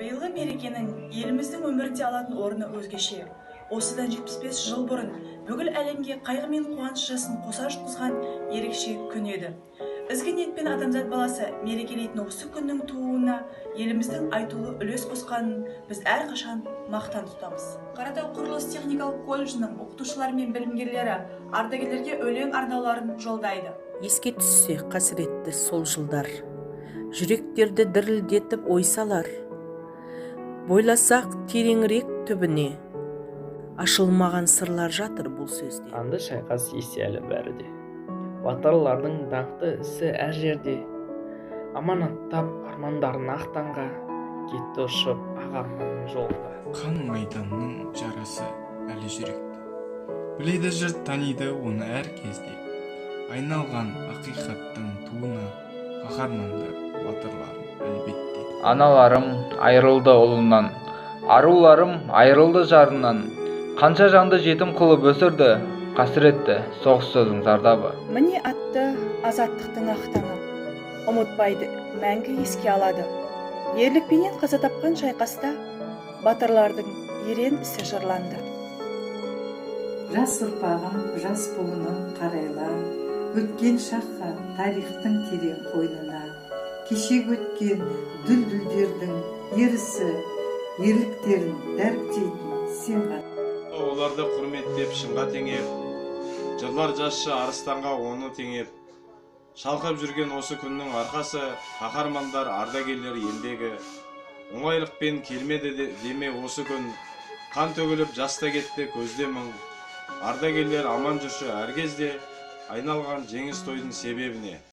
Биылғы мерекенің еліміздің өмірінде алатын орны өзгеше. Осыдан 75 жыл бұрын бүкіл әлемге қайғы мен қуаныш жасын қоса жұтқызған ерекше күн еді. Ізгі ниетпен адамзат баласы мерекелейтін осы күннің тууына еліміздің айтулы үлес қосқанын біз әрқашан мақтан тұтамыз. Қаратау құрылыс техникалық колледжінің оқытушылары мен білімгерлері ардагерлерге өлең арнауларын жолдайды. Еске түссе қасіретті сол жылдар, жүректерді дірілдетіп ой салар. Бойласақ тереңірек түбіне, ашылмаған сырлар жатыр бұл сөзде. Анды шайқас есі әлі бәріде, батырлардың даңқты ісі әр жерде. Аманаттап армандарын ақтанға, кетті ұшып ағарманның жолында. Қан майданның жарасы әлі жүректе, біледі жұрт таниды оны әр кезде. Айналған ақиқаттың туына, қаһармандар батырларым әлбетте. Аналарым айырылды ұлынан, аруларым айырылды жарынан. Қанша жанды жетім қылып өсірді, қасіретті соғыс-создың зардабы. Міне атты азаттықтың ақтаңы, ұмытпайды, мәңгі еске алады. Ерлікпенен қаза тапқан шайқаста батырлардың ерен ісі жырланды. Жас ұрпағым, жас буыным қарайла, өткен шаққа тарихтың терең қойнына, кешек өткен дүлдүлдердің ерісі, ерліктерін дәріптейтін сен ғана. Оларды құрметтеп шыңға теңеп, жырлар жазшы арыстанға оны теңеп, шалқып жүрген осы күннің арқасы, қаһармандар ардагерлер елдегі. Оңайлықпен келмеді деме осы күн, қан төгіліп жаста кетті көзде мың. Ардагерлер аман жүрші әр кезде, айналған жеңіс тойдың себебіне.